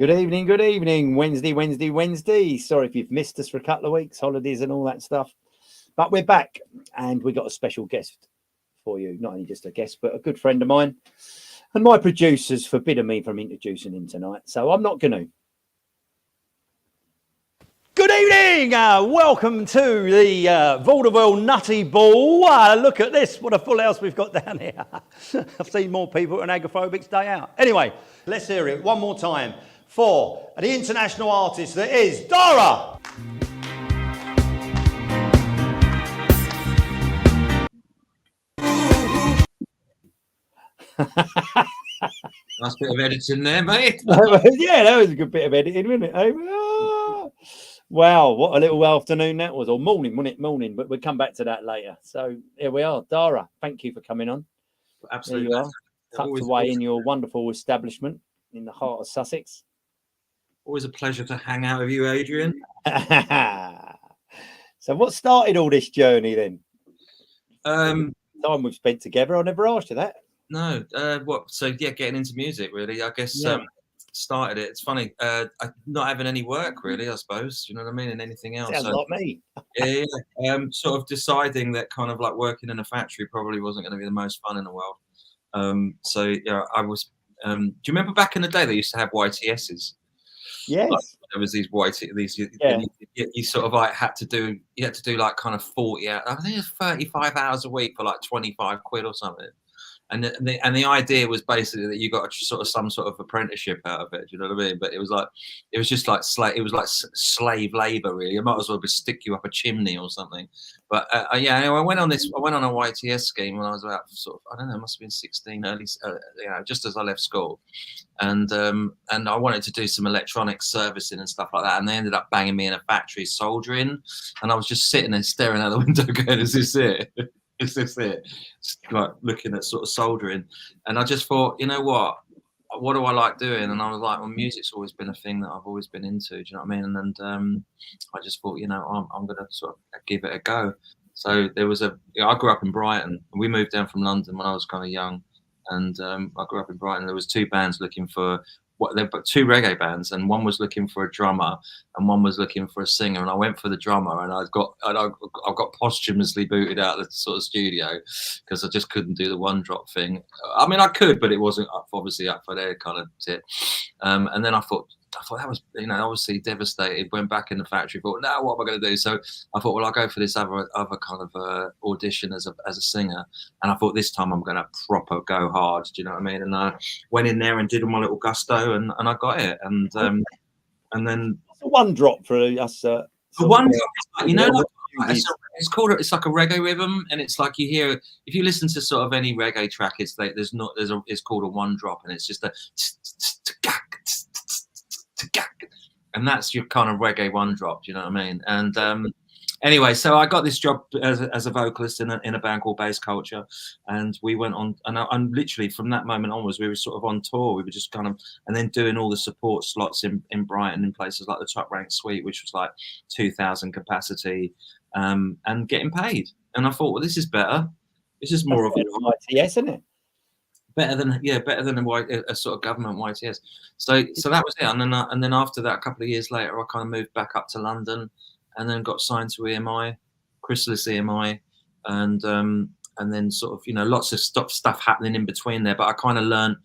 Good evening. Wednesday. Sorry if you've missed us for a couple of weeks, holidays and all that stuff. But we're back and we got a special guest for you. Not only just a guest, but a good friend of mine. And my producers forbidden me from introducing him tonight, so I'm not going to. Good evening. Welcome to the Vaudeville Nutty Ball. Look at this. What a full house we've got down here. I've seen more people at an Agoraphobics day out. Anyway, let's hear it one more time for the international artist that is Dar.Ra. Nice bit of editing there, mate. Yeah, that was a good bit of editing, wasn't it? Wow, what a little afternoon that was, or morning, wasn't it? Morning, but we'll come back to that later. So here we are. Dar.Ra, thank you for coming on. Absolutely. There you are, tucked away in your wonderful establishment in the heart of Sussex. Always a pleasure to hang out with you, Adrian. So what started all this journey then? Time we've spent together. I never asked you that. No. Getting into music, really. I guess started it. It's funny. Not having any work, really, I suppose. You know what I mean? And anything else. Sounds like me. Sort of deciding that kind of like working in a factory probably wasn't going to be the most fun in the world. I was. Do you remember back in the day they used to have YTSs? Yes. Like, there was these you sort of like had to do like kind of 40 hours. I think it was 35 hours a week for like 25 quid or something. And the idea was basically that you got some sort of apprenticeship out of it. Do you know what I mean? But it was just like slave labor, really. It might as well be stick you up a chimney or something. But anyway, I went on a YTS scheme when I was about I don't know, it must have been 16, early, just as I left school, and I wanted to do some electronic servicing and stuff like that. And they ended up banging me in a factory soldering, and I was just sitting there staring out the window, going, "Is this it? Is this it?" Like looking at sort of soldering, and I just thought, you know what do I like doing? And I was like, well, music's always been a thing that I've always been into. Do you know what I mean? And I just thought, I'm going to sort of give it a go. So I grew up in Brighton. We moved down from London when I was kind of young, and I grew up in Brighton. There was two bands looking for. They've got two reggae bands, and one was looking for a drummer and one was looking for a singer, and I went for the drummer, and I got posthumously booted out of the sort of studio because I just couldn't do the one drop thing. I mean, I could, but it wasn't obviously up for their kind of tip. And then I thought that was, obviously devastated. Went back in the factory, thought, now what am I going to do? So I thought, well, I'll go for this other kind of audition as a singer. And I thought this time I'm going to proper go hard. Do you know what I mean? And I went in there and did my little gusto, and I got it. And then the one drop for us. The one drop, it's like a reggae rhythm, and it's like you hear, if you listen to sort of any reggae track, it's called a one drop, and it's just a and that's your kind of reggae one drop. Do you know what I mean? And anyway, so I got this job as a vocalist in a band called Bass Culture, and we went on, and literally from that moment onwards, we were sort of on tour. We were just kind of, and then doing all the support slots in Brighton, in places like the Top Rank Suite, which was like 2,000 capacity, and getting paid. And I thought, well, this is better. This is more of a YTS, isn't it? Better than a sort of government YTS. So that was it. And then after that, a couple of years later, I kind of moved back up to London, and then got signed to EMI, Chrysalis EMI, and then sort of lots of stuff happening in between there. But I kind of learned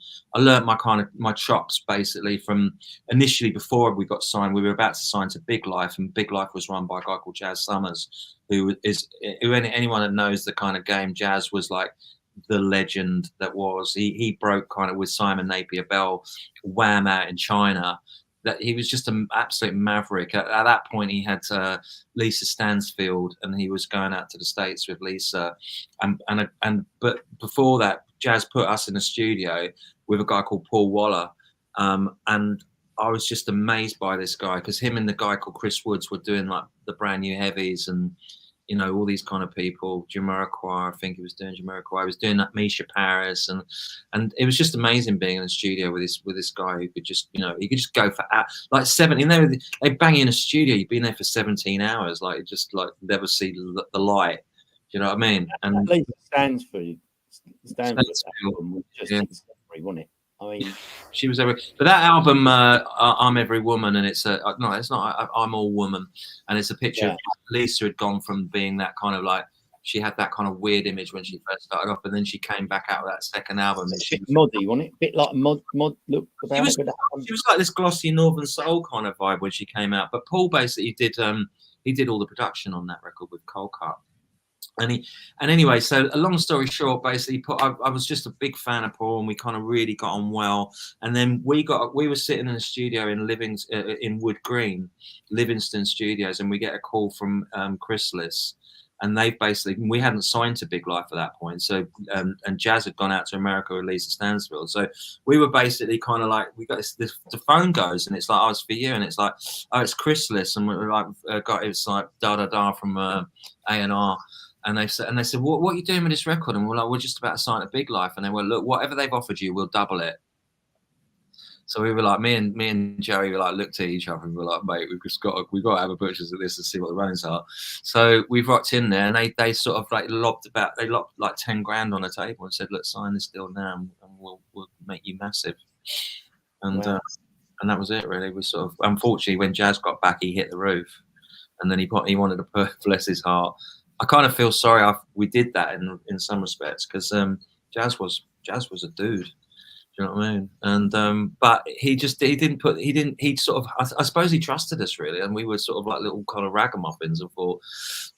my chops basically from initially. Before we got signed, we were about to sign to Big Life, and Big Life was run by a guy called Jazz Summers, who anyone that knows the kind of game, Jazz was like the legend that was. He broke kind of with Simon Napier Bell, Wham out in China. That he was just an absolute maverick. At that point, he had Lisa Stansfield, and he was going out to the States with Lisa. But before that, Jazz put us in a studio with a guy called Paul Waller, and I was just amazed by this guy, because him and the guy called Chris Woods were doing like the brand new heavies and all these kind of people. Jamiroquai, I think he was doing Jamiroquai. He was doing that Misha Paris, and it was just amazing being in the studio with this guy who could just, he could just go for like 17. They bang you in a studio. You've been there for 17 hours, like just like never see the light. Do you know what I mean? And at least it stands for you. Stands for the album, just wasn't it? I mean, she was every. But that album, I'm Every Woman, and it's no, it's not. I'm All Woman, and it's a picture of Lisa had gone from being that kind of like. She had that kind of weird image when she first started off, and then she came back out with that second album. And she was moddy, wasn't it? A bit like mod look about she was like this glossy Northern Soul kind of vibe when she came out. But Paul basically did he did all the production on that record with Cold Cut. And anyway, so a long story short, basically, I was just a big fan of Paul, and we kind of really got on well. And then we were sitting in a studio in Wood Green, Livingston Studios, and we get a call from Chrysalis, and we hadn't signed to Big Life at that point. So and Jazz had gone out to America with Lisa Stansfield. So we were basically kind of like, we got the phone goes, and it's like, oh, it's for you, and it's like, oh, it's Chrysalis, and we were like, it's like Dar.Ra from A&R. And they said, what are you doing with this record? And we're like, we're just about to sign a Big Life. And they were, look, whatever they've offered you, we'll double it. So we were like, me and Joey were like, looked at each other and we were like, mate, we've got to have a butchers at this and see what the runnings are. So we've rocked in there, and they sort of like lobbed like 10 grand on the table and said, look, sign this deal now, and we'll make you massive. And and that was it, really. We sort of, unfortunately, when Jazz got back, he hit the roof, and then he wanted to put, bless his heart. I kind of feel sorry we did that in some respects, because Jazz was a dude. Do you know what I mean? And but he sort of, I suppose he trusted us really, and we were sort of like little kind of ragamuffins and thought,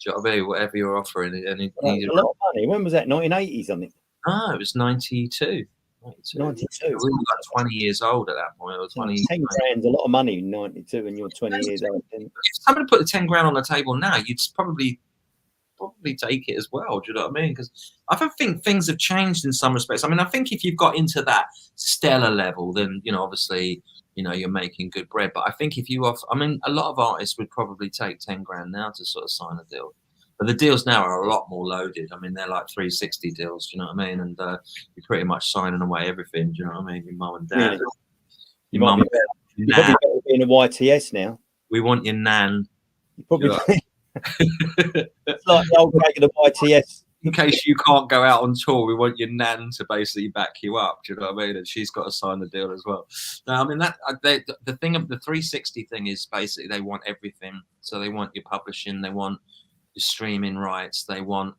do you know what I mean? Whatever you're offering, and he needed a lot of money. When was that? 1980s, I think. No, it was 92. 92. We were like 20 years old at that point. It was 20. 10 grand's a lot of money in 92 when you're 20 years old. If somebody put the 10 grand on the table now, you'd probably take it as well. Do you know what I mean? Because I don't think things have changed in some respects. I mean, I think if you've got into that stellar level, then, you know, obviously, you know, you're making good bread. But I think if you offer, I mean, a lot of artists would probably take 10 grand now to sort of sign a deal. But the deals now are a lot more loaded. I mean, they're like 360 deals. Do you know what I mean? And you're pretty much signing away everything. Do you know what I mean? Your mum and dad. Really? Your mum. You're probably better being a YTS now. We want your nan. You probably. It's like the old break of the YTS. In case you can't go out on tour, we want your nan to basically back you up. Do you know what I mean? And she's got to sign the deal as well. No, I mean, the thing of the 360 thing is basically they want everything. So they want your publishing, they want your streaming rights, they want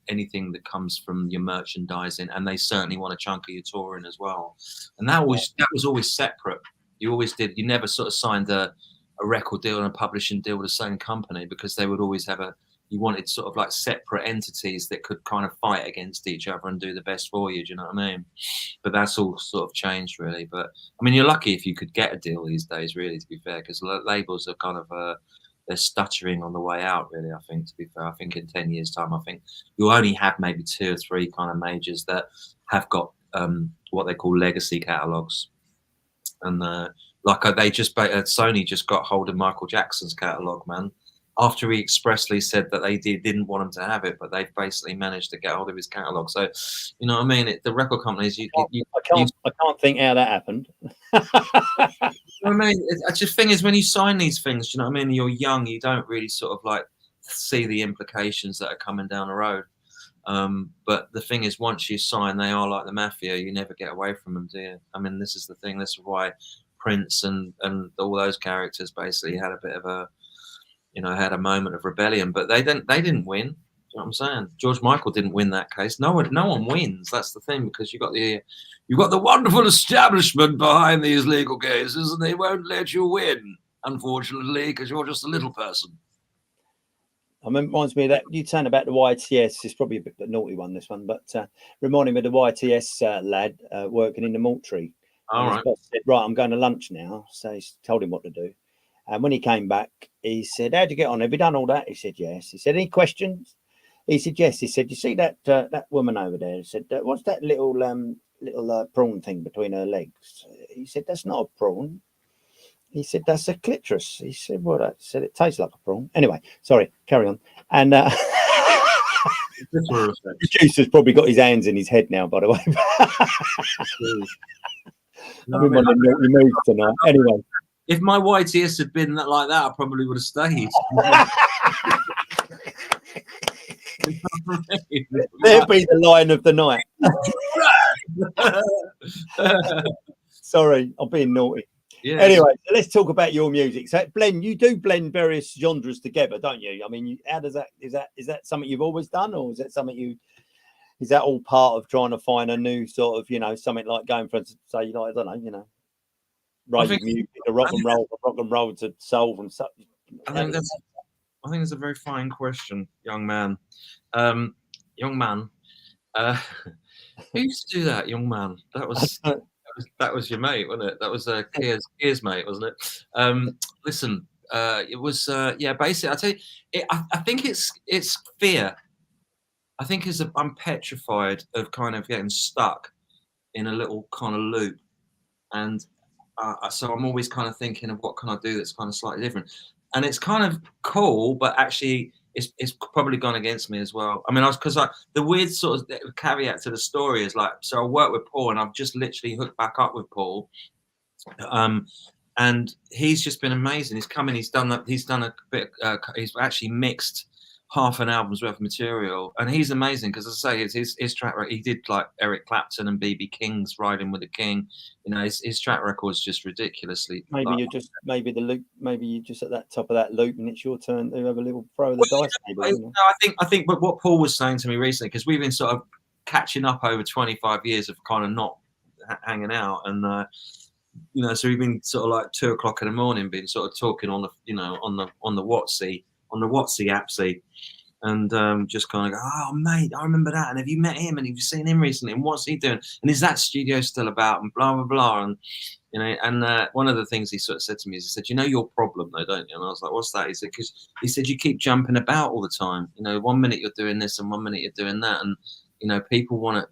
anything that comes from your merchandising, and they certainly want a chunk of your touring as well. And that was always separate. You always did. You never sort of signed a record deal and a publishing deal with the same company, because they would always have you wanted sort of like separate entities that could kind of fight against each other and do the best for you. Do you know what I mean? But that's all sort of changed really. But I mean, you're lucky if you could get a deal these days, really, to be fair, because labels are kind of they're stuttering on the way out, really. I think, to be fair, I think in 10 years time, I think you'll only have maybe 2 or 3 kind of majors that have got what they call legacy catalogs. And Sony just got hold of Michael Jackson's catalog, man, after he expressly said that they didn't want him to have it, but they've basically managed to get hold of his catalog. So, you know what I mean? The record companies, I can't think how that happened. I mean, it's just thing is, when you sign these things, you know what I mean? You're young, you don't really sort of like see the implications that are coming down the road. But the thing is, once you sign, they are like the mafia. You never get away from them, do you? I mean, this is the thing. This is why Prince and all those characters basically had a bit of a, you know, had a moment of rebellion, but they didn't win. You know what I'm saying? George Michael didn't win that case. No one wins. That's the thing, because you've got the wonderful establishment behind these legal cases, and they won't let you win, unfortunately, because you're just a little person. I mean, reminds me of that you saying about the YTS. It's probably a bit of a naughty one, this one, but reminding me of the YTS lad working in the mortuary. All right. His boss said, right, I'm going to lunch now. So he told him what to do. And when he came back, he said, how'd you get on? Have you done all that? He said, yes. He said, any questions? He said, yes. He said, you see that woman over there? He said, what's that little prawn thing between her legs? He said, that's not a prawn. He said, that's a clitoris. He said, what? I said, it tastes like a prawn. Anyway, sorry, carry on. And the producer's probably got his hands in his head now, by the way. You moved tonight. Anyway. If my YTS had been like that, I probably would have stayed. There'll be the line of the night. Sorry, I'm being naughty. Yeah. Anyway, so let's talk about your music. So you do blend various genres together, don't you? I mean, how does that is that something you've always done, or is that something is that all part of trying to find a new sort of, something like going from, say, like, I don't know, rave music, rock and roll to soul and such? I think that's a very fine question, young man. Young man, who used to do that, young man? That was your mate, wasn't it? That was Keir's mate, wasn't it? Listen, it was basically, I tell you, I think it's fear. I think I'm petrified of kind of getting stuck in a little kind of loop, and so I'm always kind of thinking of what can I do that's kind of slightly different, and it's kind of cool, but actually it's probably gone against me as well. I mean, the weird sort of caveat to the story is, like, so I work with Paul, and I've just literally hooked back up with Paul, and he's just been amazing. He's come in, he's done a bit, he's actually mixed half an album's worth of material, and he's amazing because, as I say, his track record, he did like Eric Clapton and BB King's Riding with the King. His track record's just ridiculously. Maybe you're just maybe you're just at that top of that loop, and it's your turn to have a little throw of the dice. I think, but what Paul was saying to me recently, because we've been sort of catching up over 25 years of kind of not hanging out, and so we've been sort of like 2 o'clock in the morning, been sort of talking on the WhatsApp appsy, and just kind of go, oh mate, I remember that, and have you met him, and have you seen him recently, and what's he doing, and is that studio still about, and blah blah blah, and one of the things he sort of said to me is, he said, your problem though, don't you? And I was like, what's that? He said, because you keep jumping about all the time. 1 minute you're doing this, and 1 minute you're doing that, and people want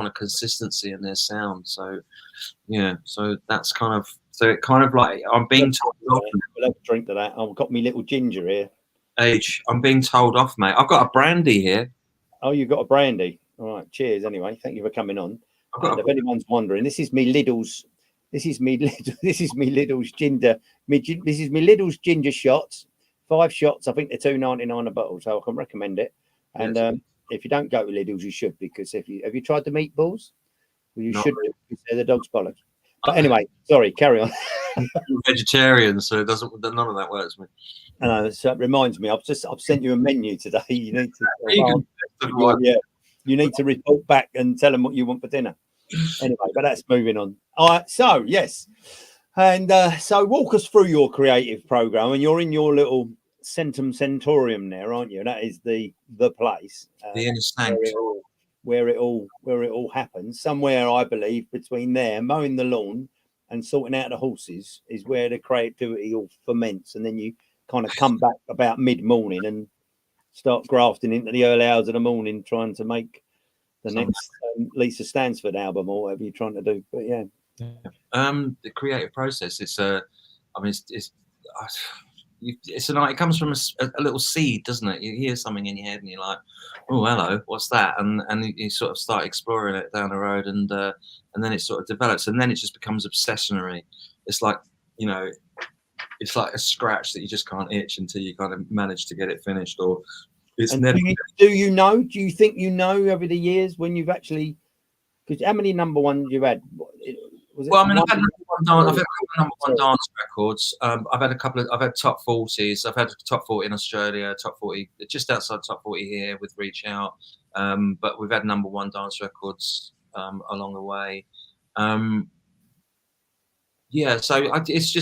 a consistency in their sound. So so that's kind of, it kind of like, I'm being told off. We'll have a drink to that. I've got me little ginger here. I'm being told off, mate. I've got a brandy here. Oh, you've got a brandy. All right. Cheers. Anyway, thank you for coming on. If anyone's wondering, this is me Lidl's ginger. This is me Lidl's ginger shots. 5 shots. I think they're $2.99 a bottle, so I can recommend it. And if you don't go to Lidl's, you should, because have you tried the meatballs? Well, you should do, because they're the dog's bollocks. But anyway, sorry, carry on. I'm vegetarian, so none of that works for me. I know, so it reminds me, I've sent you a menu today. You need to you need to report back and tell them what you want for dinner. Anyway, but that's moving on. All right, so yes. And so walk us through your creative program, and you're in your little Centum Centurium there, aren't you? That is the place. The inner sanctum. Where it all happens. Somewhere, I believe, between there, mowing the lawn and sorting out the horses, is where the creativity all ferments, and then you kind of come back about mid-morning and start grafting into the early hours of the morning, trying to make the next Lisa Stansford album or whatever you're trying to do. But yeah. The creative process is it comes from a little seed, doesn't it? You hear something in your head and you're like, oh, hello, what's that? And you sort of start exploring it down the road, and then it sort of develops, and then it just becomes obsessionary. It's like, it's like a scratch that you just can't itch until you kind of manage to get it finished. Or it's never. Do you think over the years when you've actually, because how many number ones you've had? I've had number one dance records. I've had top 40s. I've had top 40 in Australia, top 40 just outside top 40 here with Reach Out. But we've had number 1 dance records along the way. So it's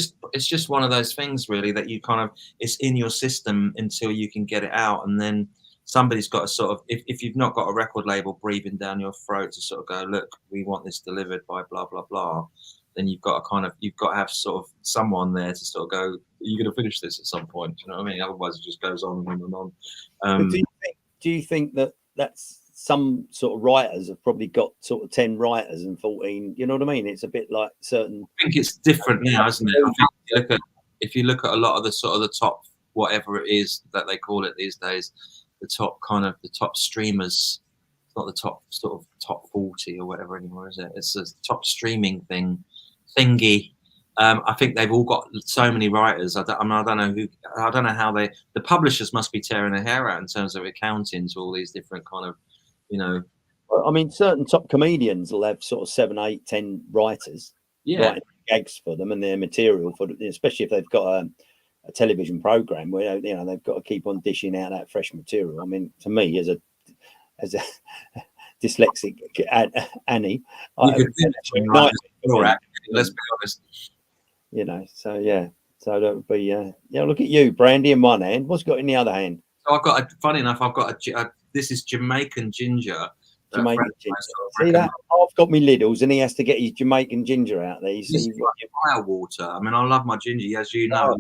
just one of those things, really, that you kind of, it's in your system until you can get it out, and then somebody's got to sort of, if you've not got a record label breathing down your throat to sort of go, look, we want this delivered by blah blah blah, then you've got to have sort of someone there to sort of go, are you going to finish this at some point? Do you know what I mean? Otherwise it just goes on and on. Do you think that's some sort of writers have probably got sort of 10 writers and 14, you know what I mean? It's a bit like certain. I think it's different now, isn't it? I think if you look at a lot of the sort of the top, whatever it is that they call it these days, the top streamers, it's not the top sort of top 40 or whatever anymore, is it? It's a top streaming thingy. I think they've all got so many writers. I don't know how the publishers must be tearing their hair out in terms of accounting to all these different kind of, you know. I mean, certain top comedians will have sort of 7, 8, 10 writers writing gags for them and their material for them, especially if they've got a television program where they've got to keep on dishing out that fresh material. I mean, to me, as a dyslexic Annie, let's be honest. So yeah, so that would be look at you, brandy in one hand. What's got in the other hand? So I've got funny enough, I've got this is Jamaican ginger. Jamaican ginger. See that? I've got me Liddles, and he has to get his Jamaican ginger out there. This is like fire water. I mean, I love my ginger, as you know.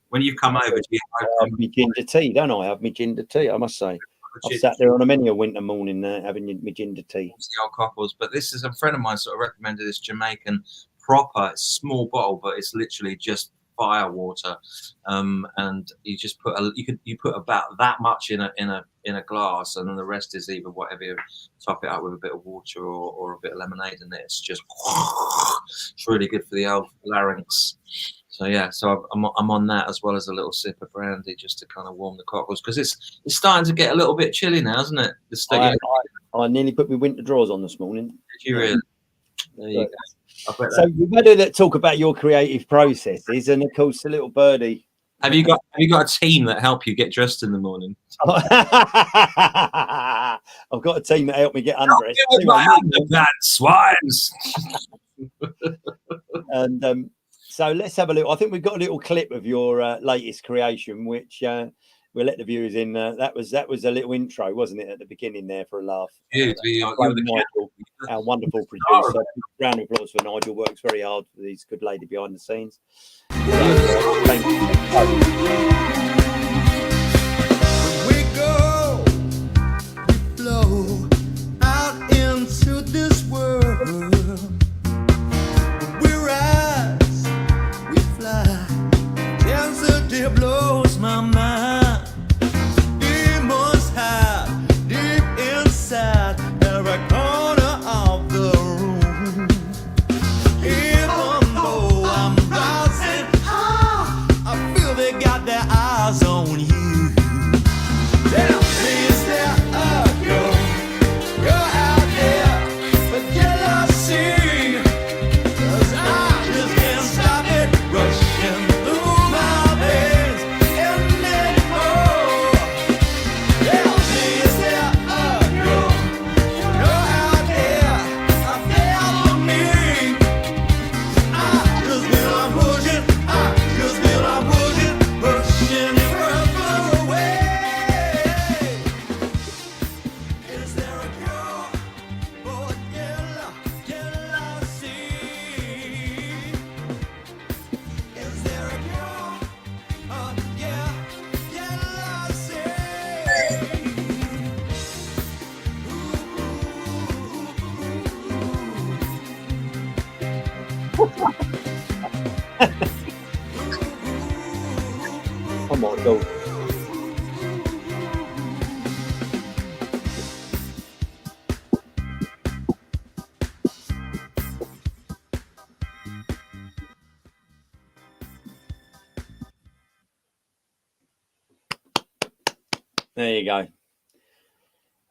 When you've come over, I have me ginger tea, don't I? I have me ginger tea, I must say. I've sat there on a many a winter morning having my ginger tea. The old cockles, but this is a friend of mine sort of recommended this Jamaican proper. It's a small bottle, but it's literally just fire water, and you just put you put about that much in a glass, and then the rest is either whatever you top it up with a bit of water or a bit of lemonade in it. It's just it's really good for the old larynx. So yeah, so I'm on that as well as a little sip of brandy just to kind of warm the cockles, because it's starting to get a little bit chilly now, isn't it? I nearly put my winter drawers on this morning. Did you really? There you go. So we've had to talk about your creative processes, and of course, the little birdie. Have you got a team that help you get dressed in the morning? I've got a team that help me get undressed. That swines. And so let's have a look. I think we've got a little clip of your latest creation, which we'll let the viewers in. That was a little intro, wasn't it, at the beginning there for a laugh? Yeah, Nigel, our wonderful producer. Round of applause for Nigel. Works very hard for these good lady behind the scenes. Thank you. We go, we flow out into this world. We rise, we fly. Density blows my mind. Demons hide deep inside every corner of the room. Even though I'm rising high, I feel they got their eyes on you. Tell me, is there a girl out there for jealousy? 'Cause I just can't stop it rushing through my veins anymore. Tell me, is there a girl out there for me? I just feel I'm pushing further away. Is there a cure for jealousy? Is there a cure for jealousy? Come on, go. There you go.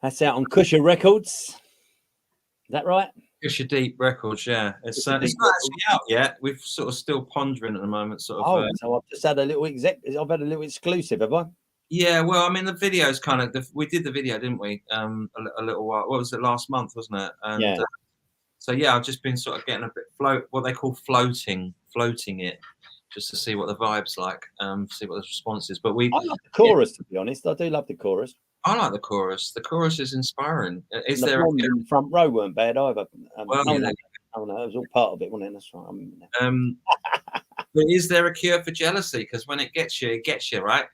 That's out on Kusha Records. Is that right? Kusha Deep Records, yeah. It's not actually out yet. We're sort of still pondering at the moment, sort of. So I've just had a little I've had a little exclusive, have I? Yeah, well, I mean, the video's kind of we did the video, didn't we? A little while. What was it? Last month, wasn't it? And, Yeah. So yeah, I've just been sort of getting a bit what they call floating it, just to see what the vibe's like, see what the response is. But I like the chorus, to be honest. I do love the chorus. I like the chorus. The chorus is inspiring. Is the there blonde in the front row weren't bad either. Well, no, it was all part of it, wasn't it? That's right. But is there a cure for jealousy? Because when it gets you, right?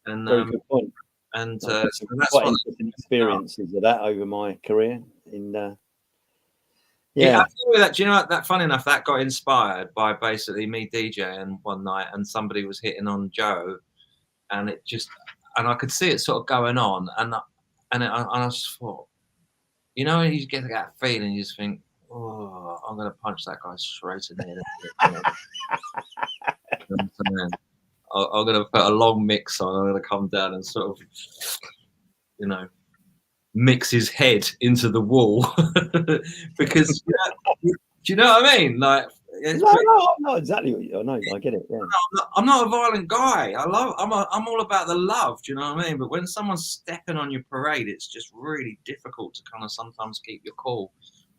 And very good point. And so that's quite what interesting experiences of that over my career. I feel that. Do you know what? That funny enough, that got inspired by basically me DJing one night, and somebody was hitting on Joe, and I could see it sort of going on, and I just thought, you know, you get that feeling, you just think, oh, I'm gonna punch that guy straight in the head. I'm gonna put a long mix on. I'm gonna come down and sort of, you know, mix his head into the wall because do you know what I mean? Like, No, I'm not exactly what you know. I get it. Yeah. I'm not a violent guy. I'm all about the love. Do you know what I mean? But when someone's stepping on your parade, it's just really difficult to kind of sometimes keep your cool.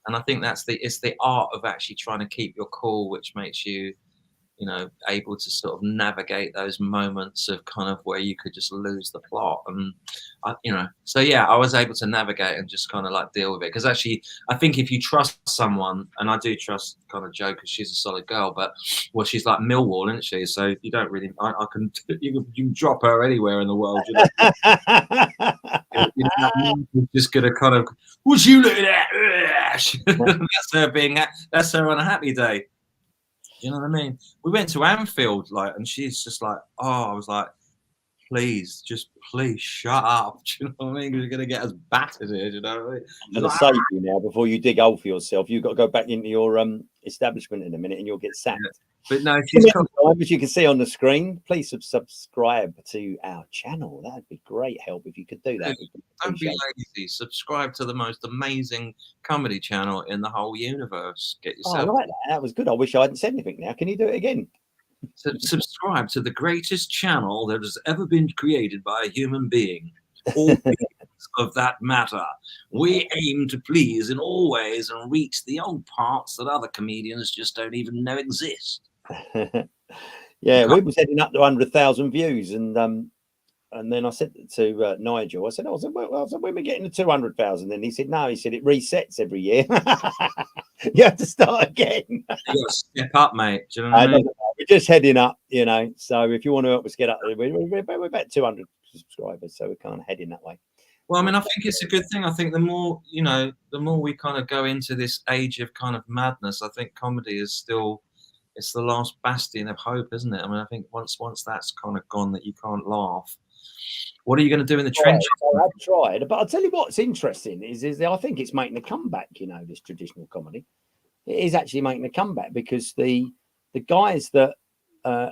And I think it's the art of actually trying to keep your cool, which makes you, you know, able to sort of navigate those moments of kind of where you could just lose the plot. And you know, so yeah, I was able to navigate and just kind of like deal with it. Because actually, I think if you trust someone, and I do trust kind of Jo because she's a solid girl, but well, she's like Millwall, isn't she? So you don't really, you can drop her anywhere in the world. You know? You're just gonna kind of, would you look at that? That's her on a happy day. You know what I mean? We went to Anfield, like, and she's just like, oh, I was like, please shut up. Do you know what I mean? You're gonna get us battered here. Do you know what I mean? I'm going to save you now before you dig hole for yourself. You've got to go back into your establishment in a minute, and you'll get sacked. Yeah. But no, as you can see on the screen, please subscribe to our channel. That'd be great help if you could do that. Don't be lazy. Subscribe to the most amazing comedy channel in the whole universe. Get yourself. I like that. That was good. I wish I hadn't said anything. Now, can you do it again? Subscribe to the greatest channel that has ever been created by a human being. All beings of that matter. We aim to please in all ways and reach the old parts that other comedians just don't even know exist. Yeah, we was heading up to 100,000 views, and then I said to Nigel, I said, when we getting to 200,000? And he said, no, he said it resets every year. You have to start again. You got to step up, mate. Do you know what I mean? We're just heading up, you know. So if you want to help us get up there, we're about 200 subscribers, so we're kind of heading that way. Well, I mean, I think it's a good thing. I think the more, you know, the more we kind of go into this age of kind of madness, I think comedy is still, it's the last bastion of hope, isn't it? I mean, I think once that's kind of gone, that you can't laugh. What are you going to do in the trenches? I've tried, but I'll tell you what's interesting is I think it's making a comeback, you know, this traditional comedy. It is actually making a comeback because the guys that,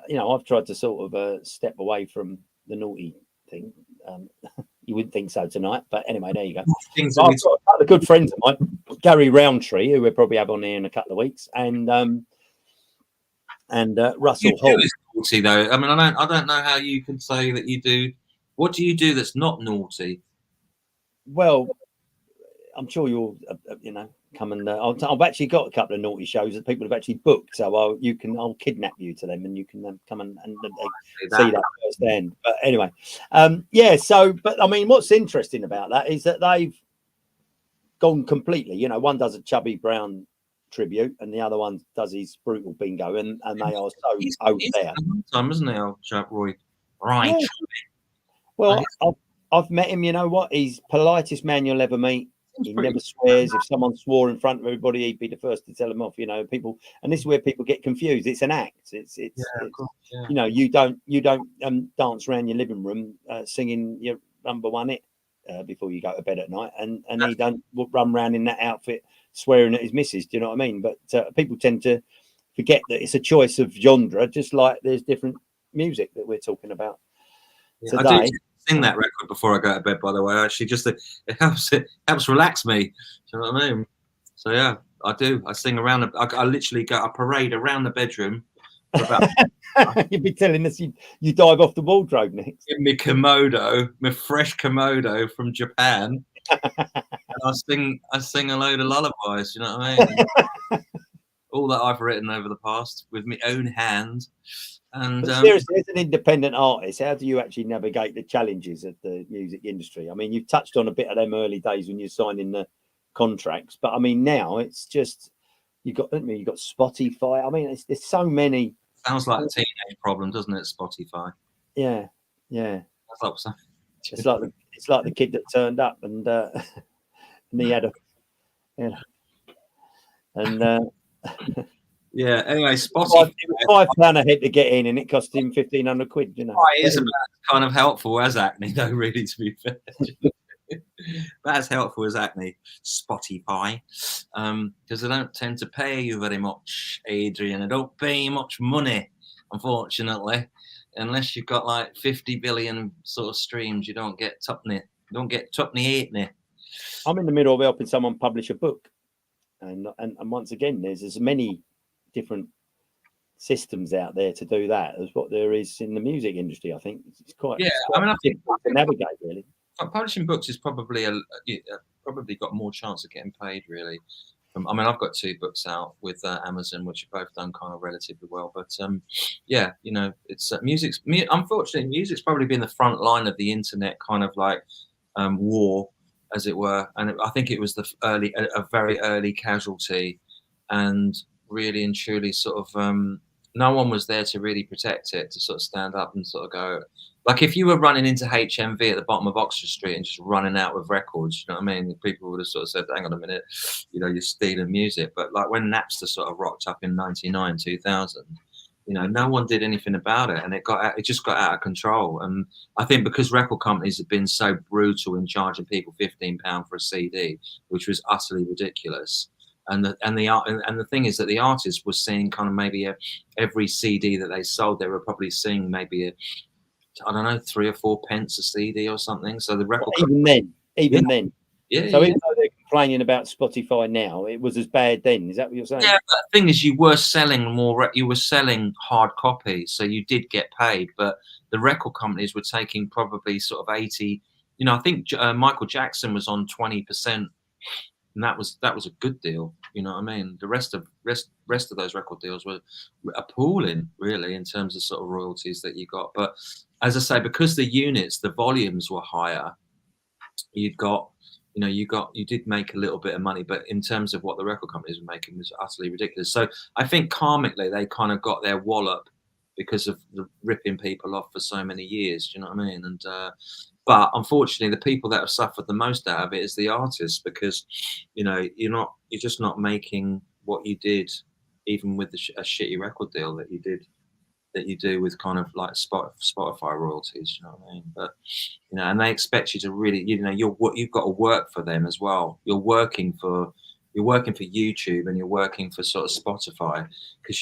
you know, I've tried to sort of step away from the naughty thing. You wouldn't think so tonight, but anyway, there you go. I've got a couple of good friends of mine, Gary Roundtree, who we'll probably have on here in a couple of weeks, and Russell Hall. Naughty though. I mean, I don't know how you can say that you do. What do you do that's not naughty? Well, I'm sure you'll, you know, come and I've actually got a couple of naughty shows that people have actually booked, so I'll kidnap you to them, and you can come and see that firsthand. But anyway, yeah. So, but I mean, what's interesting about that is that they've gone completely. You know, one does a Chubby Brown tribute, and the other one does his brutal bingo, and they are so over there. Time, isn't he, old chap Roy? Right. Yeah. Well, I've met him. You know what? He's politest man you'll ever meet. He never swears. If someone swore in front of everybody, he'd be the first to tell them off. You know, people, and this is where people get confused. It's an act. It's you know, you don't dance around your living room singing your number one hit before you go to bed at night, and he don't run around in that outfit swearing at his missus. Do you know what I mean? But people tend to forget that it's a choice of genre, just like there's different music that we're talking about today. I do sing that record before I go to bed, by the way. Actually, just it helps relax me. Do you know what I mean? So yeah, I do. I sing around. I literally go. I parade around the bedroom. For about, you'd be telling us you dive off the wardrobe next. In my komodo, my fresh komodo from Japan. And I sing a load of lullabies. You know what I mean? All that I've written over the past with my own hand. And seriously, as an independent artist, how do you actually navigate the challenges of the music industry? I mean, you've touched on a bit of them early days when you're signing the contracts, but I mean, now it's just you've got Spotify. I mean, there's so many. Sounds like a teenage problem, doesn't it? Spotify. Yeah. It's like the kid that turned up and he had a, you know, and. Yeah. Anyway, Spotify. £5 a head to get in, and it cost him £1,500. You know, it is about kind of helpful as acne, though. Really, to be fair. About as helpful as Acne Spotify, because they don't tend to pay you very much, Adrian. They don't pay you much money, unfortunately, unless you've got like 50 billion sort of streams. You don't get tuppenny. You don't get tuppenny eightney. I'm in the middle of helping someone publish a book, and once again, there's as many different systems out there to do that as what there is in the music industry. I think it's quite I think difficult to navigate, really. Publishing books is probably probably got more chance of getting paid, really. I mean, I've got 2 books out with Amazon, which have both done kind of relatively well. But yeah, you know, it's unfortunately, music's probably been the front line of the internet kind of like war, as it were. And I think it was a very early casualty, and really and truly sort of no one was there to really protect it, to sort of stand up and sort of go. Like if you were running into HMV at the bottom of Oxford Street and just running out with records, you know what I mean? People would have sort of said, hang on a minute, you know, you're stealing music. But like when Napster sort of rocked up in 99, 2000, you know, no one did anything about it. And it just got out of control. And I think because record companies have been so brutal in charging people £15 for a CD, which was utterly ridiculous. And the thing is that the artists were seeing kind of maybe every CD that they sold, they were probably seeing maybe I don't know, 3 or 4 pence a CD or something. So the record then. Yeah. So even though they're complaining about Spotify now, it was as bad then. Is that what you're saying? Yeah, but the thing is, you were selling more. You were selling hard copies, so you did get paid. But the record companies were taking probably sort of 80. You know, I think Michael Jackson was on 20%, and that was a good deal. You know what I mean? The rest of those record deals were appalling, really, in terms of sort of royalties that you got. But as I say, because the units, the volumes were higher, you did make a little bit of money, but in terms of what the record companies were making was utterly ridiculous. So I think karmically they kind of got their wallop because of the ripping people off for so many years. Do you know what I mean? And but unfortunately, the people that have suffered the most out of it is the artists, because you know you're just not making what you did, even with a shitty record deal that you do with kind of like Spotify royalties, you know what I mean? But you know, and they expect you to really, you know, you've got to work for them as well. You're working for YouTube, and you're working for sort of Spotify, because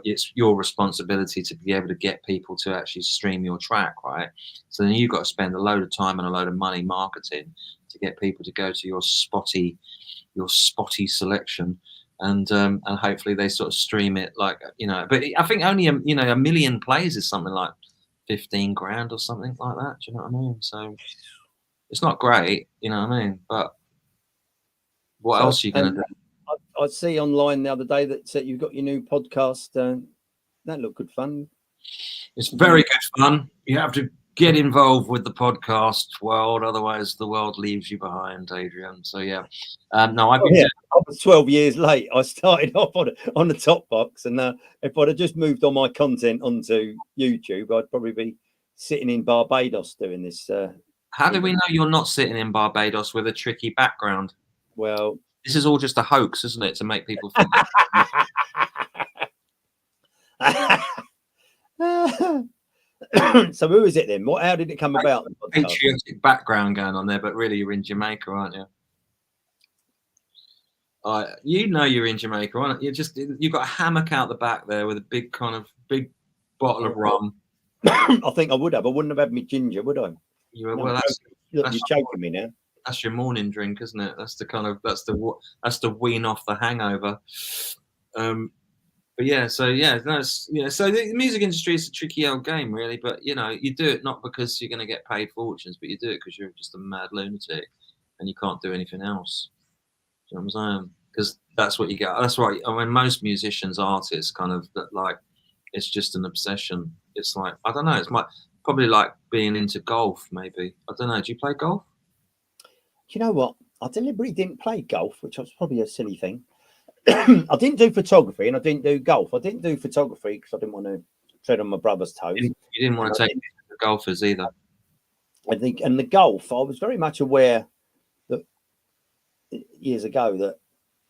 it's your responsibility to be able to get people to actually stream your track, right? So then you've got to spend a load of time and a load of money marketing to get people to go to your spotty selection. And hopefully they sort of stream it, like, you know, but I think only a million plays is something like 15 grand or something like that. Do you know what I mean? So it's not great, you know what I mean? But what else are you going to do? I see online the other day that you've got your new podcast. That looked good fun. It's very good fun. You have to get involved with the podcast world, otherwise the world leaves you behind, Adrian. So yeah, no, I was 12 years late. I started off on the top box, and if I'd have just moved all my content onto YouTube, I'd probably be sitting in Barbados doing this. How do we know you're not sitting in Barbados with a tricky background? Well, this is all just a hoax, isn't it, to make people think So who is it then? How did it come about? Patriotic background going on there, but really you're in Jamaica, aren't you? You know you're in Jamaica, aren't you? You've got a hammock out the back there with a big bottle of rum. I think I would have. I wouldn't have had me ginger, would I? Well, you're choking me now. That's your morning drink, isn't it? That's the wean off the hangover. But yeah, so yeah, so the music industry is a tricky old game, really. But you know, you do it not because you're going to get paid fortunes, but you do it because you're just a mad lunatic and you can't do anything else. Do you know what I'm saying? Because that's what you get. That's right. I mean, most musicians, artists, kind of like, it's just an obsession. It's like, I don't know. It's probably like being into golf, maybe. I don't know. Do you play golf? Do you know what? I deliberately didn't play golf, which was probably a silly thing. I didn't do photography, and I didn't do golf. I didn't do photography because I didn't want to tread on my brother's toes. You didn't want to take the golfers either. I think, and the golf, I was very much aware that years ago that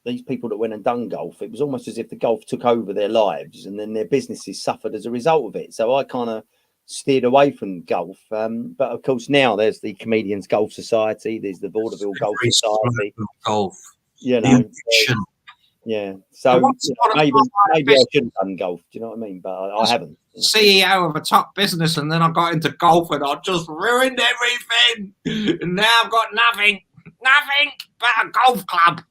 these people that went and done golf, it was almost as if the golf took over their lives, and then their businesses suffered as a result of it. So I kind of steered away from golf. But of course, now there's the Comedians Golf Society, there's the Vaudeville Golf Very Society. slow golf. You The know, ambition. yeah. So once upon a maybe time, maybe I should have done golf. Do you know what I mean? But I haven't. CEO of a top business, and then I got into golf, and I just ruined everything. And now I've got nothing but a golf club.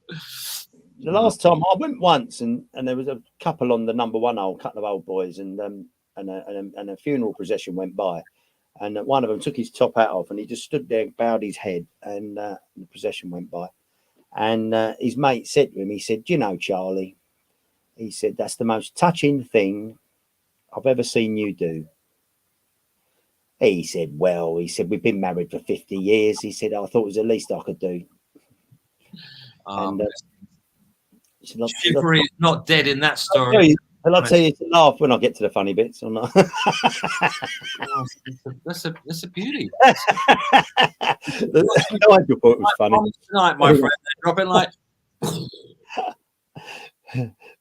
The last time I went once, and there was a couple on the number 1 hole, couple of old boys, and a funeral procession went by, and one of them took his top hat off, and he just stood there, bowed his head, and the procession went by, and his mate said to him, he said, "Do you know, Charlie?" He said, "That's the most touching thing I've ever seen you do." He said, "Well," he said, "we've been married for 50 years." He said, "I thought it was the least I could do." And Chivalry is not dead in that story. I'll tell you to laugh when I get to the funny bits or not. That's a beauty. Nigel thought it was funny. Tonight, my friend, dropping like.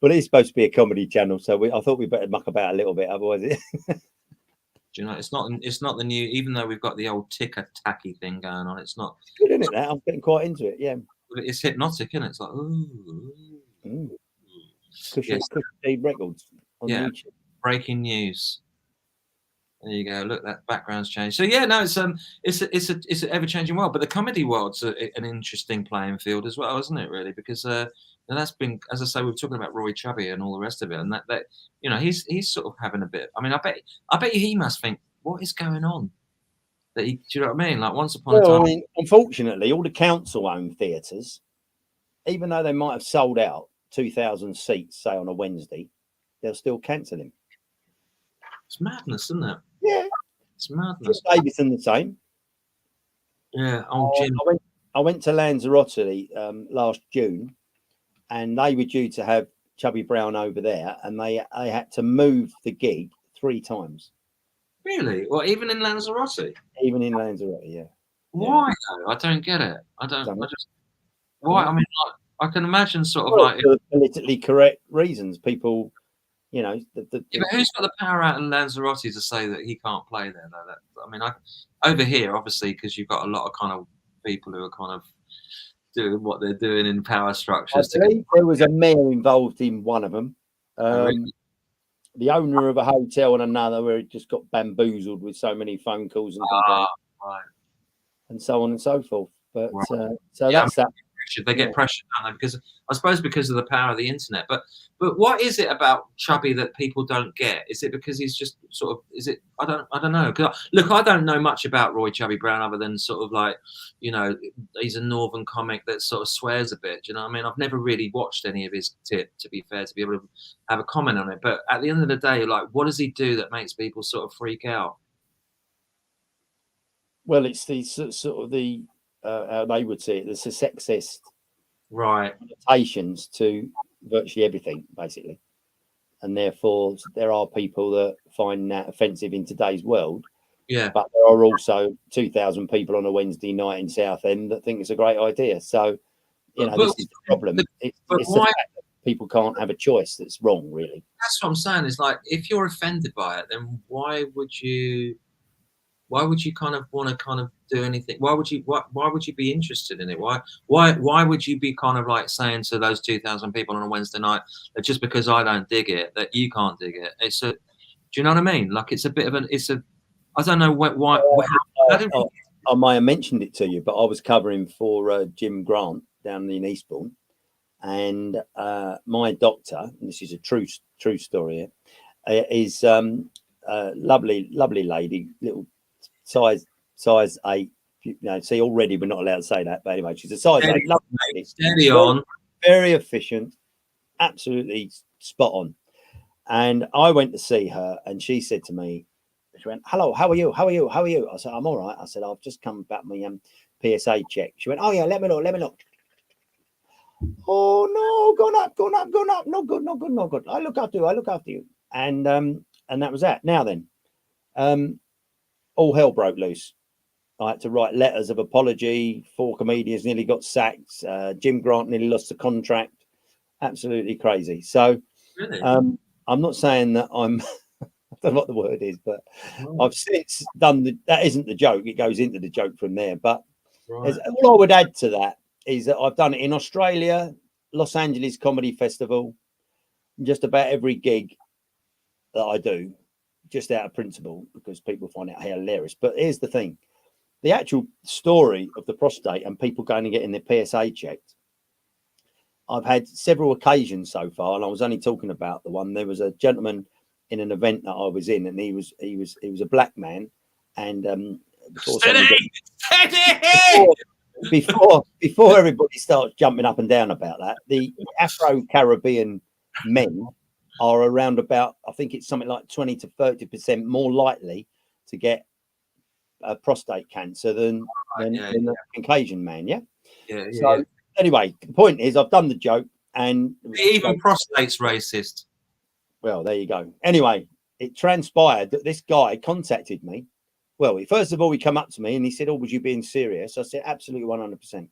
Well, it's supposed to be a comedy channel, so I thought we better muck about a little bit, otherwise it. Do you know? It's not the new. Even though we've got the old ticker tacky thing going on, it's not. Good, isn't it? That I'm getting quite into it. Yeah. It's hypnotic, isn't it? It's like ooh. Kusha Deep Records on YouTube. Breaking news. There you go. Look, that background's changed. So yeah, no, it's an ever changing world, but the comedy world's an interesting playing field as well, isn't it? Really, because and that's been, as I say, we're talking about Roy Chubby and all the rest of it, and that you know he's sort of having a bit. I mean, I bet you he must think, what is going on? That do you know what I mean? Like once upon a time. I mean, unfortunately, all the council-owned theatres, even though they might have sold out 2,000 seats, say on a Wednesday, they'll still cancel him. It's madness, isn't it? Yeah, it's madness. Davidson the same. Yeah, old Jim. I went to Lanzarote last June, and they were due to have Chubby Brown over there, and they had to move the gig 3 times. Really? Well, even in Lanzarote? Even in Lanzarote, yeah. Why though? I don't get it. I just. Why? I mean, like, I can imagine sort of like for politically correct reasons. People, you know. But who's got the power out in Lanzarote to say that he can't play there? Though? I mean, over here, obviously, because you've got a lot of kind of people who are kind of doing what they're doing in power structures. I believe there was a mayor involved in one of them. Really? The owner of a hotel and another, where it just got bamboozled with so many phone calls and complaints, right, and so on and so forth. But right. so that's that. They get pressure, don't they? Because I suppose because of the power of the internet. But what is it about Chubby that people don't get? Is it because he's just sort of? Is it? I don't know. Look, I don't know much about Roy Chubby Brown other than sort of like, you know, he's a northern comic that sort of swears a bit. Do you know what I mean? I've never really watched any of his to be fair, to be able to have a comment on it. But at the end of the day, like, what does he do that makes people sort of freak out? Well, it's the sort of the how they would say it, the sexist connotations to virtually everything, basically. And therefore, there are people that find that offensive in today's world. Yeah. But there are also 2,000 people on a Wednesday night in Southend that think it's a great idea. So, you know, this is the problem. It's why? The fact that people can't have a choice that's wrong, really. That's what I'm saying. Is like, if you're offended by it, then why would you kind of want to kind of do anything? Why would you be interested in it? Why would you be kind of like saying to those 2,000 people on a Wednesday night that just because I don't dig it, that you can't dig it? Do you know what I mean? Like, it's a bit of I don't know why. I might have mentioned it to you, but I was covering for Jim Grant down in Eastbourne, and my doctor, and this is a true story, is lovely lady, little size 8. You know, see, already we're not allowed to say that, but anyway, she's a size 8, lovely lady, steady on, very efficient, absolutely spot on. And I went to see her, and she said to me, she went, "Hello, how are you? How are you? How are you?" I said, "I'm all right." I said, "I've just come back my PSA check." She went, "Oh yeah, let me look. Oh no, gone up. Not good. I look after you. And that was that. Now then, all hell broke loose. I had to write letters of apology. 4 comedians nearly got sacked. Jim Grant nearly lost the contract. Absolutely crazy. So, really? I'm not saying that I'm don't know what the word is, but I've since done that isn't the joke. It goes into the joke from there. But all I would add to that is that I've done it in Australia, Los Angeles Comedy Festival, just about every gig that I do, just out of principle, because people find it hilarious. But here's the thing. The actual story of the prostate and people going and getting their PSA checked, I've had several occasions so far, and I was only talking about the one. There was a gentleman in an event that I was in, and he was a black man, and before everybody starts jumping up and down about that, the Afro-Caribbean men are around about, I think it's something like 20 to 30% more likely to get prostate cancer than the Caucasian man. Anyway, the point is, I've done the joke, and even prostate's racist. Well, there you go. Anyway, it transpired that this guy contacted me. Well, first of all, he came up to me and he said, "Oh, was you being serious?" I said, "Absolutely, 100%."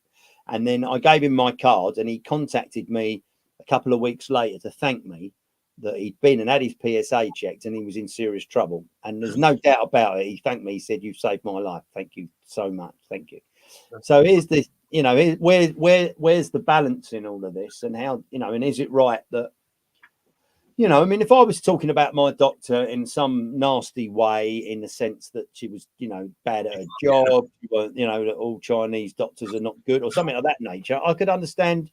And then I gave him my card, and he contacted me a couple of weeks later to thank me that he'd been and had his PSA checked and he was in serious trouble. And there's no doubt about it. He thanked me. He said, "You've saved my life. Thank you so much. Thank you." So here's this, where's the balance in all of this, and how, and is it right that, I mean, if I was talking about my doctor in some nasty way, in the sense that she was, bad at her job, that all Chinese doctors are not good or something of that nature, I could understand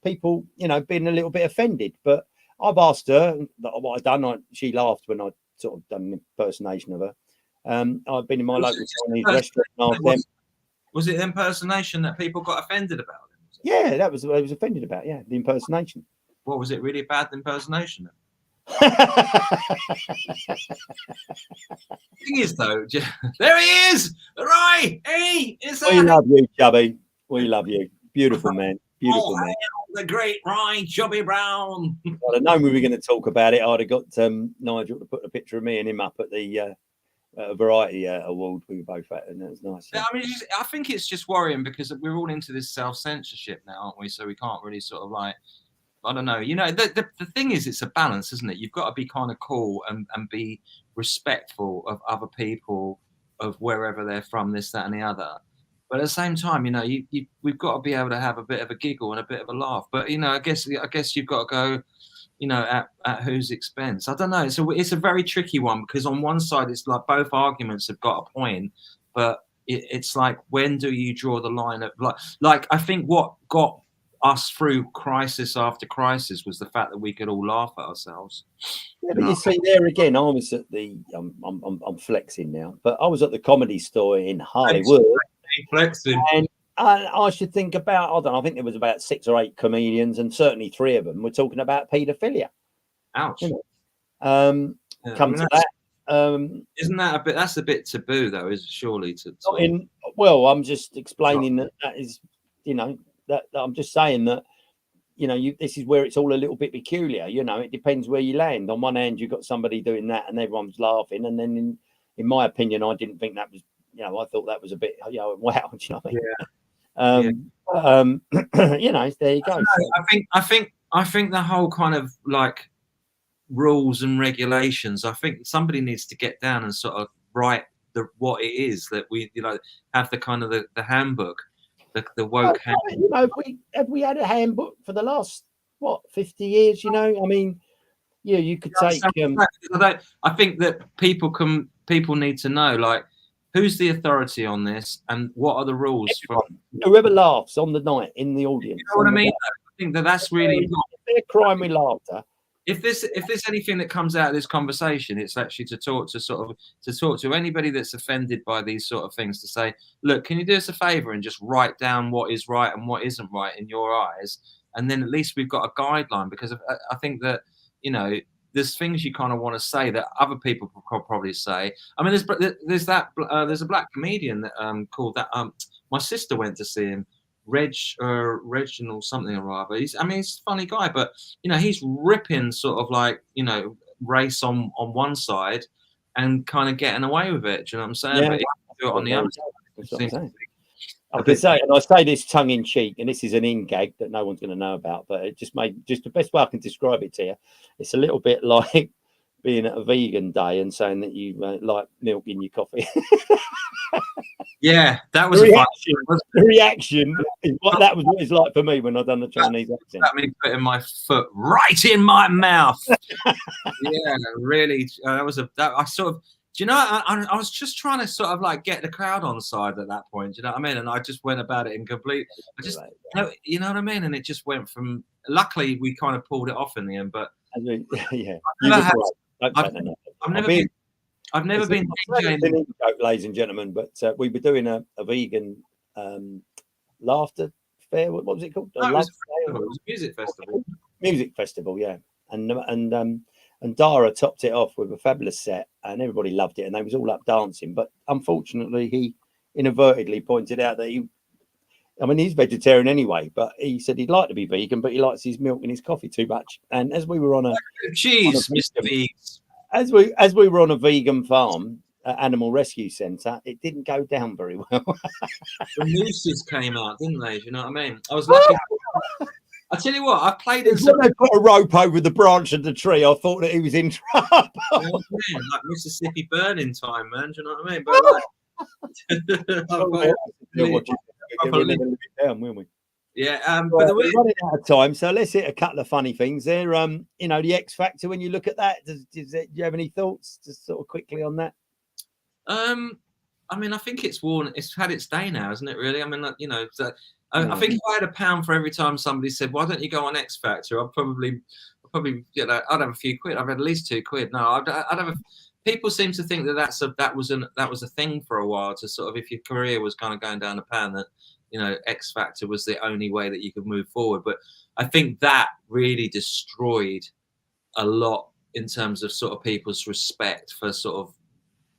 people, being a little bit offended. But I've asked her what I've done. She laughed when I sort of done an impersonation of her. I've been in my local Chinese restaurant and asked them. Was it the impersonation that people got offended about? Yeah, that was what I was offended about. Yeah, the impersonation. What was it? Really bad impersonation? Thing is, though, there he is. Right, hey, we love you, Chubby. We love you. Beautiful man. Beautiful man. The great Rye Chubby Brown. I'd have known we were going to talk about it. I'd have got Nigel to put a picture of me and him up at the variety award we were both at, and that was nice. I mean, I think it's just worrying because we're all into this self-censorship now, aren't we? So we can't really sort of like, I don't know. The thing is, it's a balance, isn't it? You've got to be kind of cool and be respectful of other people, of wherever they're from, this, that, and the other. But at the same time, we've got to be able to have a bit of a giggle and a bit of a laugh. But I guess you've got to go, at whose expense? I don't know. It's a very tricky one, because on one side, it's like both arguments have got a point, but it's like, when do you draw the line of like I think what got us through crisis after crisis was the fact that we could all laugh at ourselves. Yeah, but you see, there again, I was at the I'm flexing now, but I was at the Comedy Store in Hollywood. Flexing. And I should think about, I don't know, I think there was about 6 or 8 comedians, and certainly 3 of them were talking about paedophilia. Ouch. Come to that. Isn't that a bit, that's a bit taboo though, is it, surely to well, I'm just explaining that is, that I'm just saying that, this is where it's all a little bit peculiar. It depends where you land. On one hand, you've got somebody doing that and everyone's laughing, and then in my opinion, I didn't think that was, I thought that was a bit, wow, do you know what I mean? There you go. I think the whole kind of like rules and regulations, I think somebody needs to get down and sort of write what it is that we, have the kind of the handbook, the woke handbook. Have we had a handbook for the last 50 years? I mean, you could take. I think that people need to know, like, who's the authority on this, and what are the rules? Whoever laughs on the night in the audience. You know what I mean? I think that's really. They're crying with laughter. If there's anything that comes out of this conversation, it's actually to talk to anybody that's offended by these sort of things, to say, look, can you do us a favor and just write down what is right and what isn't right in your eyes, and then at least we've got a guideline. Because I think that there's things you kind of want to say that other people could probably say. I mean, there's a black comedian that called that. My sister went to see him. Reginald something or other. He's a funny guy, but he's ripping sort of like race on one side and kind of getting away with it. Do you know what I'm saying? Yeah. But he can do it on the other side. I can say, and I say this tongue in cheek, and this is an in gag that no one's going to know about, but it just the best way I can describe it to you. It's a little bit like being at a vegan day and saying that you like milk in your coffee. Yeah, that was the reaction is what that was what it's like for me when I done the Chinese accent. That me putting my foot right in my mouth. Yeah, really. I sort of. Do you know? I was just trying to sort of like get the crowd on side at that point. Do you know what I mean? And I just went about it in complete. You know what I mean? And it just went from. Luckily, we kind of pulled it off in the end. But yeah, I've never been DJing. Ladies and gentlemen, but we were doing a vegan laughter fair. What was it called? No, it was a music festival. Music festival, yeah. And Dar.Ra topped it off with a fabulous set, and everybody loved it, and they was all up dancing. But unfortunately, he inadvertently pointed out that he's vegetarian anyway, but he said he'd like to be vegan, but he likes his milk and his coffee too much. And as we were on as we were on a vegan farm, animal rescue centre, it didn't go down very well. The mooses came out, didn't they? Do you know what I mean? I was lucky. I tell you what, I played in some. When they put a rope over the branch of the tree, I thought that he was in trouble. Like Mississippi burning time, man. Do you know what I mean? But we? Yeah, but we're running out of time, so let's hit a couple of funny things there. The X Factor. When you look at that, do you have any thoughts, just sort of quickly on that? I mean, I think it's had its day now, isn't it? Really? I mean, I think if I had £1 for every time somebody said, "Why don't you go on X Factor?" I'd probably, I'd have a few quid. I've had at least £2. No, I'd have. People seem to think that was a thing for a while, to sort of, if your career was kind of going down the pan, that X Factor was the only way that you could move forward. But I think that really destroyed a lot in terms of sort of people's respect for sort of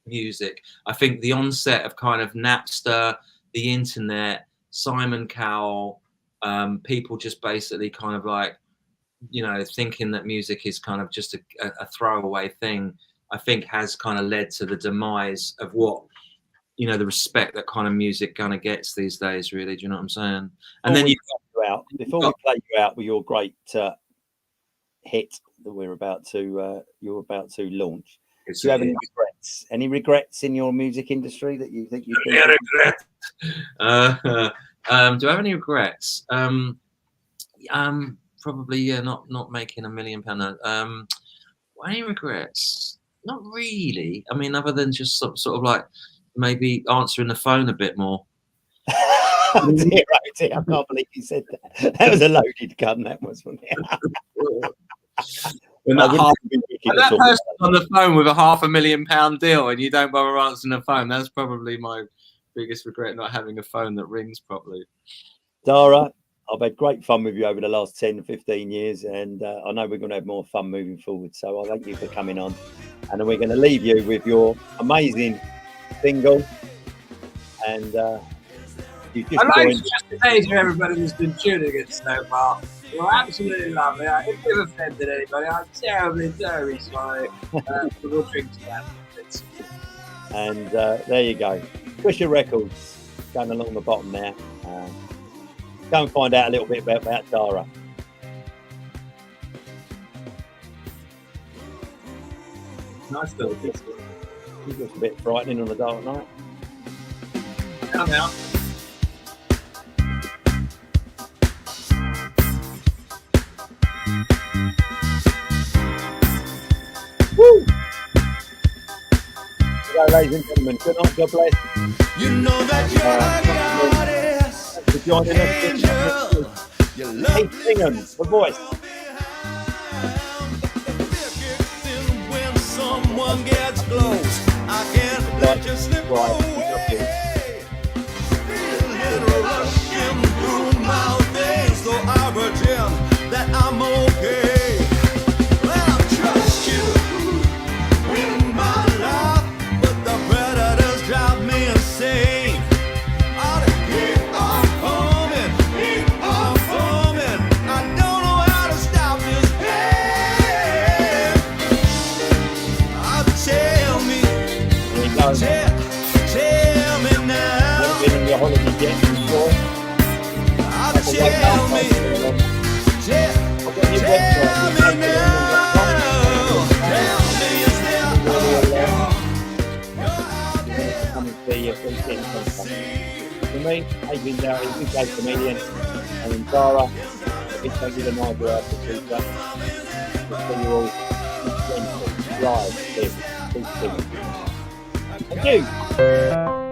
music. I think the onset of kind of Napster, the internet, Simon Cowell, people just basically kind of like, thinking that music is kind of just a throwaway thing, I think has kind of led to the demise of what, the respect that kind of music kind of gets these days, really. Do you know what I'm saying? And then before we play you out with your great hit that you're about to launch, do you have any regrets? Any regrets in your music industry that you think you can? Do I have any regrets? Probably not making £1 million. Any regrets? Not really. I mean, other than just sort of like maybe answering the phone a bit more. Dear, I can't believe you said that. That was a loaded gun, that was, wasn't it? That person on the phone with a £500,000 deal and you don't bother answering the phone, that's probably my biggest regret, not having a phone that rings properly. Dar.Ra, I've had great fun with you over the last 10 to 15 years, and I know we're going to have more fun moving forward. So I thank you for coming on, and then we're going to leave you with your amazing single. And you just I'd like to say to everybody who's been tuning in so far, you're absolutely lovely. If you've offended anybody, I'm terribly, very sorry. We'll drink to that. And there you go. Kusha Records going along the bottom there. Go and find out a little bit about Dar.Ra. Nice little biscuit. It was a bit frightening on a dark night. Come out. Woo! So, ladies and gentlemen, good night, God bless. You know that you're a goddess, for joining us. Keep singing, the voice. When someone gets close, I can't let you slip away. Feel a little rushing through my veins, so I pretend that I'm okay. Well, I trust you in my life, but the predators drive me insane. I'll keep on coming, keep on coming. I don't know how to stop this pain. Tell me now. Been in your holiday yet before? Tell me now. Tell me getting contact. For me, Adrian Doughty, UK comedian, and in Dar.Ra, it's going to give an idea of the future. We'll see you all next Wednesday, live, here, 2 Thank you.